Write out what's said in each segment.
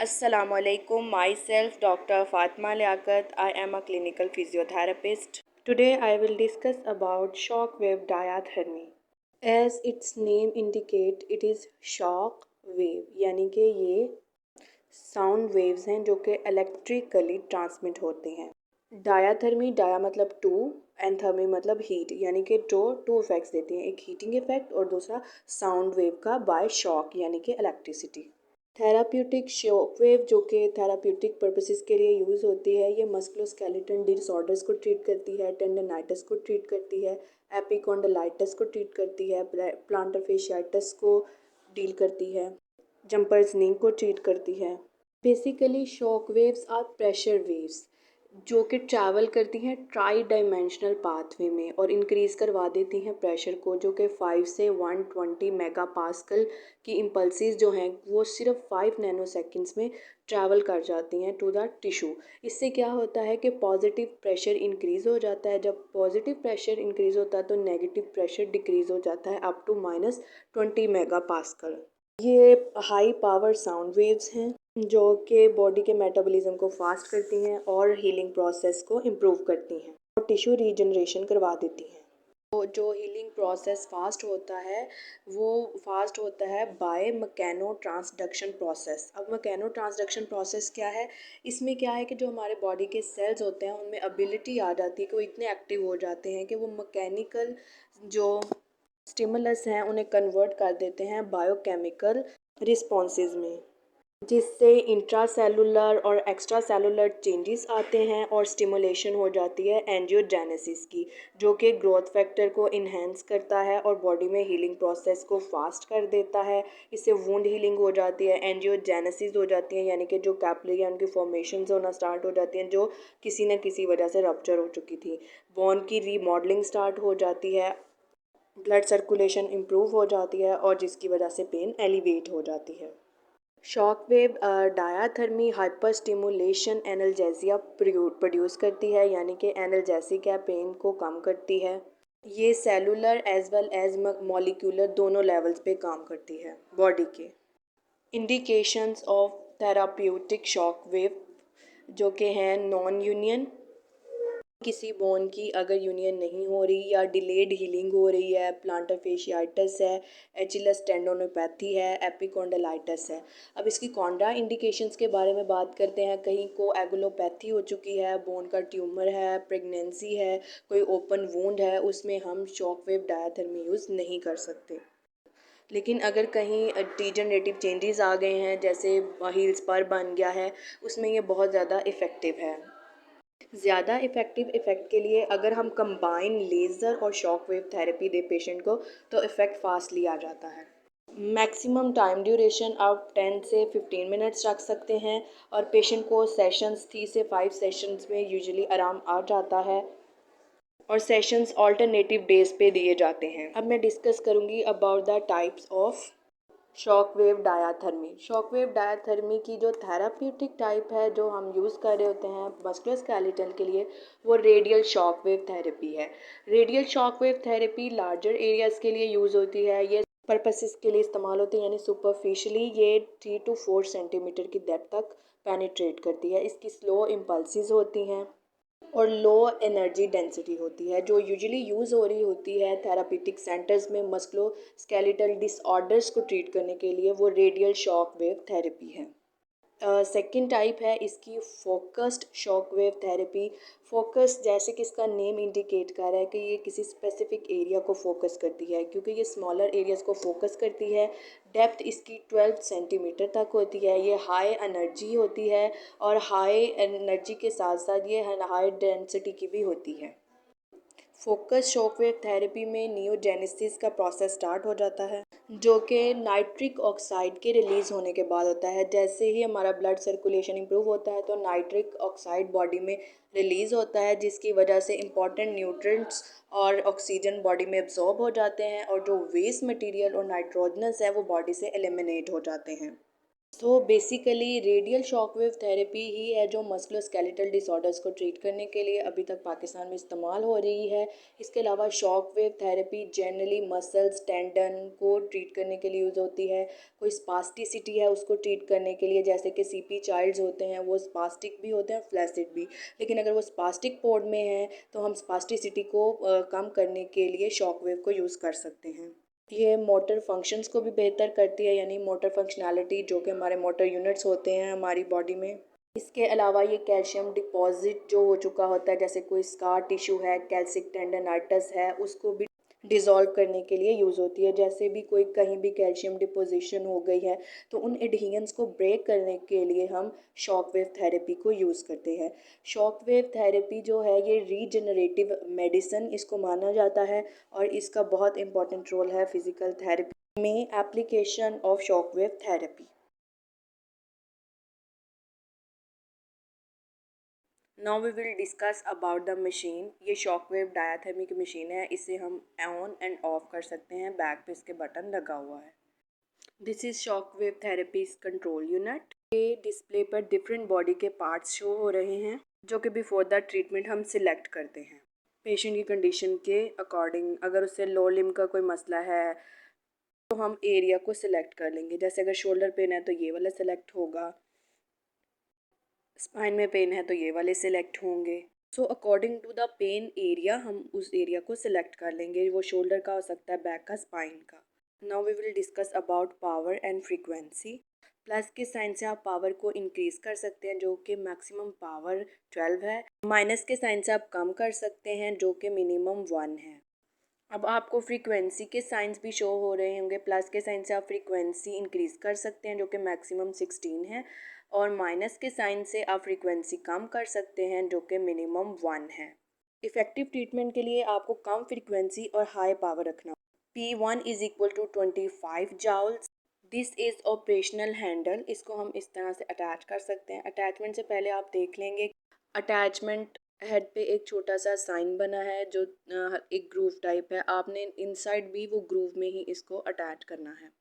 Assalamualaikum. Myself, Dr. Fatma Liaquat. I am a clinical physiotherapist. Today, I will discuss about shock wave diathermy. As its name indicate, it is shock wave, यानी कि ये sound waves हैं जो कि electrically transmit होते हैं। डायाथर्मी, dia मतलब to, एंथर्मी मतलब हीट, यानी कि जो टू इफेक्ट्स देती हैं, एक हीटिंग इफेक्ट और दूसरा साउंड वेव का बाय शॉक यानी कि इलेक्ट्रिसिटी। थेराप्यूटिक शॉक वेव जो कि थेराप्यूटिक पर्पसेस के लिए यूज़ होती है, ये मस्कुलोस्केलेटल डिसऑर्डर्स को ट्रीट करती है, टेंडनाइटिस को ट्रीट करती है, एपिकॉन्डलाइटिस को ट्रीट करती है, प्लांटर फेशियाइटिस को डील करती है, जंपर्स नी को ट्रीट करती है। Basically shock waves are pressure waves जो कि ट्रैवल करती हैं ट्राई डायमेंशनल पाथवे में और इंक्रीज़ करवा देती हैं प्रेशर को, जो कि 5 से 120 मेगा पास्कल की इम्पल्सिस जो हैं वो सिर्फ 5 नैनो सेकेंड्स में ट्रैवल कर जाती हैं टू द टिश्यू। इससे क्या होता है कि पॉजिटिव प्रेशर इंक्रीज़ हो जाता है। जब पॉजिटिव प्रेशर इंक्रीज़ होता है तो नेगेटिव प्रेशर डिक्रीज़ हो जाता है अप टू -20 मेगा पास्कल। ये हाई पावर साउंड वेव्स हैं जो कि बॉडी के मेटाबॉलिज्म को फास्ट करती हैं और हीलिंग प्रोसेस को इम्प्रूव करती हैं और टिश्यू रीजनरेशन करवा देती हैं। तो जो हीलिंग प्रोसेस फास्ट होता है बाय मैकेनो ट्रांसडक्शन प्रोसेस। अब मैकेनो ट्रांसडक्शन प्रोसेस क्या है? इसमें क्या है कि जो हमारे बॉडी के सेल्स होते हैं उनमें एबिलिटी आ जाती है कि वो इतने एक्टिव हो जाते हैं कि वो मैकेनिकल जो स्टिमुलस हैं उन्हें कन्वर्ट कर देते हैं बायोकेमिकल रिस्पॉन्सेज में, जिससे इंट्रासेलुलर और एक्स्ट्रा सेलुलर चेंजेस आते हैं और स्टिमुलेशन हो जाती है एंजियोजेनेसिस की, जो कि ग्रोथ फैक्टर को इन्हेंस करता है और बॉडी में हीलिंग प्रोसेस को फास्ट कर देता है। इससे वुंड हीलिंग हो जाती है, एंजियोजेनेसिस हो जाती है, यानी कि जो कैपिलरी हैं उनकी फॉर्मेशन होना स्टार्ट हो जाती हैं जो किसी न किसी वजह से रप्चर हो चुकी थी। बोन की रीमॉडलिंग स्टार्ट हो जाती है, ब्लड सर्कुलेशन इम्प्रूव हो जाती है और जिसकी वजह से पेन एलिवेट हो जाती है। Shock wave डायाथर्मी hyper stimulation analgesia produce करती है, यानी कि एनाल्जेसिक है, पेन को कम करती है। ये cellular as well as molecular दोनों लेवल्स पे काम करती है बॉडी के। Indications of therapeutic shock wave जो कि हैं नॉन यूनियन, किसी बोन की अगर यूनियन नहीं हो रही या डिलेड हीलिंग हो रही है, प्लांटर फेशियाइटिस है, एचिलस टेंडोनोपैथी है, एपिकॉन्डलाइटिस है। अब इसकी कॉन्ट्रा इंडिकेशंस के बारे में बात करते हैं। कहीं को एगुलोपैथी हो चुकी है, बोन का ट्यूमर है, प्रेगनेंसी है, कोई ओपन वूंड है, उसमें हम शॉक वेव डायाथर्मी यूज़ नहीं कर सकते। लेकिन अगर कहीं डिजनरेटिव चेंजेस आ गए हैं, जैसे हील्स पर बन गया है, उसमें ये बहुत ज़्यादा इफ़ेक्टिव है। ज़्यादा इफ़ेक्टिव इफ़ेक्ट के लिए अगर हम कंबाइन लेज़र और शॉक वेव थेरेपी दे पेशेंट को तो इफ़ेक्ट फास्टली आ जाता है। मैक्सिमम टाइम ड्यूरेशन आप 10 से 15 मिनट्स रख सकते हैं और पेशेंट को सेशंस 3 से 5 सेशंस में यूजुअली आराम आ जाता है और सेशंस ऑल्टरनेटिव डेज पे दिए जाते हैं। अब मैं डिस्कस करूँगी about the types of shock wave डायाथर्मी। Shock wave डायाथर्मी की जो थेराप्यूटिक टाइप है जो हम यूज़ कर रहे होते हैं मस्कुलोस्केलेटल के लिए, वो रेडियल शॉक वेव थेरेपी है। Radial shock wave therapy larger areas के लिए यूज़ होती है। ये पर्पसेस के लिए इस्तेमाल होती है, यानी सुपरफिशली ये 3 to 4 सेंटीमीटर की डेप्थ तक पेनिट्रेट करती है। इसकी स्लो इम्पल्सिस होती हैं और लो एनर्जी डेंसिटी होती है। जो यूजुअली यूज़ हो रही होती है थेरापीटिक सेंटर्स में मस्कुलो स्केलेटल डिसऑर्डर्स को ट्रीट करने के लिए, वो रेडियल शॉक वेव थेरेपी है। सेकेंड टाइप है इसकी focused shock wave therapy. Focus जैसे कि इसका नेम इंडिकेट कर रहा है कि ये किसी स्पेसिफिक एरिया को फोकस करती है, क्योंकि ये स्मॉलर एरियाज़ को फोकस करती है। डेप्थ इसकी 12 सेंटीमीटर तक होती है। ये हाई एनर्जी होती है और हाई एनर्जी के साथ साथ ये हाई डेंसिटी की भी होती है। फोकस शॉकवेव थेरेपी में नियोजेनेसिस का प्रोसेस स्टार्ट हो जाता है, जो कि नाइट्रिक ऑक्साइड के रिलीज़ होने के बाद होता है। जैसे ही हमारा ब्लड सर्कुलेशन इम्प्रूव होता है तो नाइट्रिक ऑक्साइड बॉडी में रिलीज़ होता है, जिसकी वजह से इम्पॉर्टेंट न्यूट्रिएंट्स और ऑक्सीजन बॉडी में एब्जॉर्ब हो जाते हैं और जो वेस्ट मटेरियल और नाइट्रोजनस है वो बॉडी से एलिमिनेट हो जाते हैं। So basically radial shockwave therapy ही है जो मस्कुलोस्केलेटल डिसऑर्डर्स को ट्रीट करने के लिए अभी तक पाकिस्तान में इस्तेमाल हो रही है। इसके अलावा shockwave therapy generally muscles tendon को ट्रीट करने के लिए यूज़ होती है। कोई स्पास्टिसिटी है उसको ट्रीट करने के लिए, जैसे कि सीपी चाइल्ड्स होते हैं वो स्पास्टिक भी होते हैं फ्लैसिड भी, लेकिन अगर वो स्पास्टिक पोड में है तो हम स्पास्टिसिटी को कम करने के लिए शॉकवेव को यूज़ कर सकते हैं। ये मोटर फंक्शंस को भी बेहतर करती है, यानी मोटर फंक्शनैलिटी जो कि हमारे मोटर यूनिट्स होते हैं हमारी बॉडी में। इसके अलावा ये कैल्शियम डिपॉजिट जो हो चुका होता है, जैसे कोई स्कार टिश्यू है, कैल्सिक टेंडनाइटिस है, उसको भी डिज़ोल्व करने के लिए यूज़ होती है। जैसे भी कोई कहीं भी कैल्शियम डिपोजिशन हो गई है तो उन एडहेरेंस को ब्रेक करने के लिए हम शॉक वेव थेरेपी को यूज़ करते हैं। शॉक वेव थेरेपी जो है ये रीजनरेटिव मेडिसिन इसको माना जाता है और इसका बहुत इंपॉर्टेंट रोल है फिज़िकल थेरेपी में application of shock wave therapy. Now we will discuss about the machine. ये शॉकवेव डायाथर्मी की मशीन है, इसे हम ऑन एंड ऑफ कर सकते हैं, बैक पे इसके बटन लगा हुआ है। This is shockwave therapy control unit. ये डिस्प्ले पर डिफरेंट बॉडी के पार्ट्स शो हो रहे हैं जो कि बिफोर द ट्रीटमेंट हम सिलेक्ट करते हैं पेशेंट की कंडीशन के अकॉर्डिंग। अगर उससे लो लिम्ब का कोई मसला है तो हम एरिया को सिलेक्ट कर लेंगे, जैसे अगर शोल्डर पेन है तो ये वाला सिलेक्ट होगा, स्पाइन में पेन है तो ये वाले सिलेक्ट होंगे। So according to the pain area हम उस एरिया को सिलेक्ट कर लेंगे, वो शोल्डर का हो सकता है, बैक का, स्पाइन का। Now we will discuss about power and frequency. Plus के साइन से आप पावर को इंक्रीज़ कर सकते हैं जो कि मैक्सिमम पावर 12 है। माइनस के साइन से आप कम कर सकते हैं जो कि मिनिमम 1 है। अब आपको फ्रीक्वेंसी के साइंस भी शो हो रहे होंगे। प्लस के साइन से आप फ्रीक्वेंसी इंक्रीज़ कर सकते हैं जो कि मैक्सिमम 16 है, और माइनस के साइन से आप फ्रीक्वेंसी कम कर सकते हैं जो कि मिनिमम 1 है। इफ़ेक्टिव ट्रीटमेंट के लिए आपको कम फ्रीक्वेंसी और हाई पावर रखना। P1 is equal to 25 joules. This is operational handle. इसको हम इस तरह से अटैच कर सकते हैं। अटैचमेंट से पहले आप देख लेंगे अटैचमेंट हेड पे एक छोटा सा साइन बना है जो एक ग्रूव टाइप है। आपने इनसाइड भी वो ग्रूव में ही इसको अटैच करना है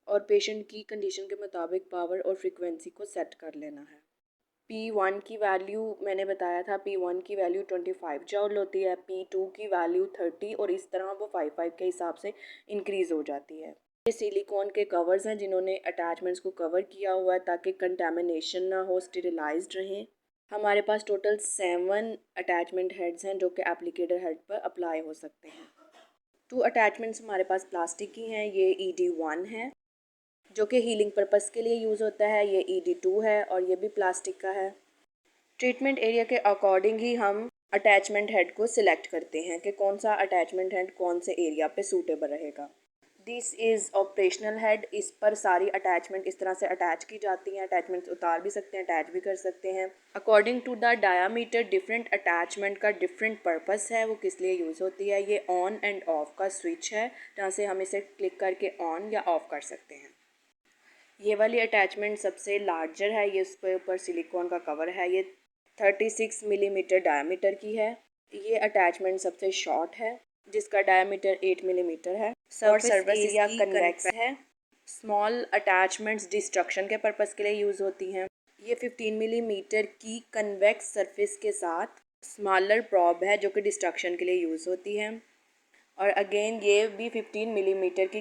और पेशेंट की कंडीशन के मुताबिक पावर और फ्रीक्वेंसी को सेट कर लेना है। P1 की वैल्यू मैंने बताया था, P1 की वैल्यू 25 जॉल होती है, P2 की वैल्यू 30, और इस तरह वो 5 के हिसाब से इंक्रीज़ हो जाती है। ये सिलिकॉन के कवर्स हैं जिन्होंने अटैचमेंट्स को कवर किया हुआ है ताकि कंटेमिनेशन ना हो, स्टेरिलाइज्ड रहें। हमारे पास टोटल 7 अटैचमेंट हेड्स हैं जो कि एप्लीकेटर हेड पर अप्लाई हो सकते हैं। 2 अटैचमेंट्स हमारे पास प्लास्टिक की हैं। ये ED1 है जो कि हीलिंग पर्पस के लिए यूज़ होता है, ये ED2 है और ये भी प्लास्टिक का है। ट्रीटमेंट एरिया के अकॉर्डिंग ही हम अटैचमेंट हेड को सिलेक्ट करते हैं कि कौन सा अटैचमेंट हेड कौन से एरिया पे सूटेबल रहेगा। This is operational head. इस पर सारी अटैचमेंट इस तरह से अटैच की जाती हैं। अटैचमेंट्स उतार भी सकते हैं, अटैच भी कर सकते हैं। According to the diameter different attachment का डिफरेंट पर्पस है, वो किस लिए यूज़ होती है। ये ऑन एंड ऑफ का स्विच है जहाँ से हम इसे क्लिक करके ऑन या ऑफ कर सकते हैं। ये वाली अटैचमेंट सबसे लार्जर है, ये उसके ऊपर सिलिकॉन का कवर है, ये 36 मिलीमीटर डायमीटर की है। ये अटैचमेंट सबसे शॉर्ट है जिसका डायमीटर 8 मिलीमीटर है। सरफेस एरिया कन्वेक्स है। स्मॉल अटैचमेंट्स डिस्ट्रक्शन के पर्पस के लिए यूज़ होती हैं। ये 15 मिलीमीटर की कन्वेक्स सरफेस के साथ स्मॉलर प्रॉब है जो कि डिस्ट्रक्शन के लिए यूज़ होती है, और अगेन ये भी 15 मिलीमीटर की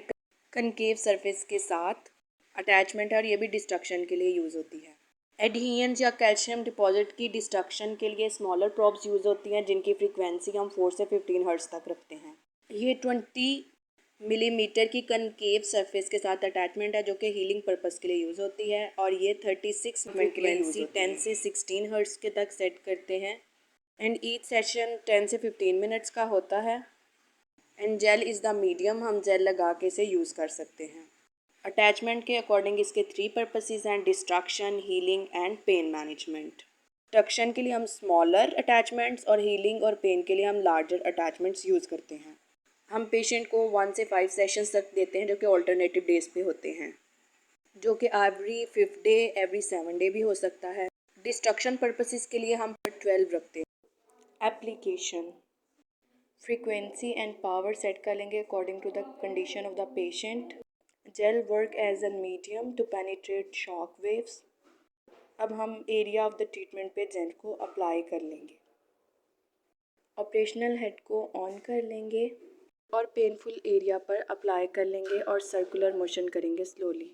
कनकेव सरफेस के साथ अटैचमेंट है और ये भी डिस्ट्रक्शन के लिए यूज़ होती है। एडहेरेंस या कैल्शियम डिपॉजिट की डिस्ट्रक्शन के लिए स्मॉलर प्रॉब्स यूज़ होती हैं जिनकी फ्रीक्वेंसी हम 4 से 15 हर्ट्ज़ तक रखते हैं। ये 20 मिलीमीटर की कनकेव सरफेस के साथ अटैचमेंट है जो कि हीलिंग पर्पस के लिए यूज़ होती है, और ये 36 फ्रीक्वेंसी 10 से 16 हर्ट्ज़ के तक सेट करते हैं, एंड ईच सेशन 10 से 15 मिनट्स का होता है। And jail is the medium, हम जेल लगा के इसे यूज़ कर सकते हैं। अटैचमेंट के अकॉर्डिंग इसके 3 पर्पसेस हैं: destruction, healing and pain management. Destruction के लिए हम स्मॉलर अटैचमेंट्स और हीलिंग और पेन के लिए हम लार्जर अटैचमेंट्स यूज़ करते हैं। हम पेशेंट को 1 से 5 सेशंस तक देते हैं जो कि ऑल्टरनेटिव डेज पे होते हैं, जो कि every 5th day, every 7 day भी हो सकता है। डिस्ट्रक्शन पर्पसेस के लिए हम 12 रखते हैं। Application frequency and power set कर लेंगे according to the condition of the patient. Gel work as a medium to penetrate shock waves. अब हम एरिया ऑफ द ट्रीटमेंट पे जेल को अप्लाई कर लेंगे। ऑपरेशनल हेड को ऑन कर लेंगे और पेनफुल एरिया पर अप्लाई कर लेंगे और सर्कुलर मोशन करेंगे slowly.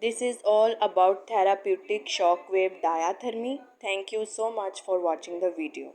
This is all about therapeutic shockwave diathermy. Thank you so much for watching the video.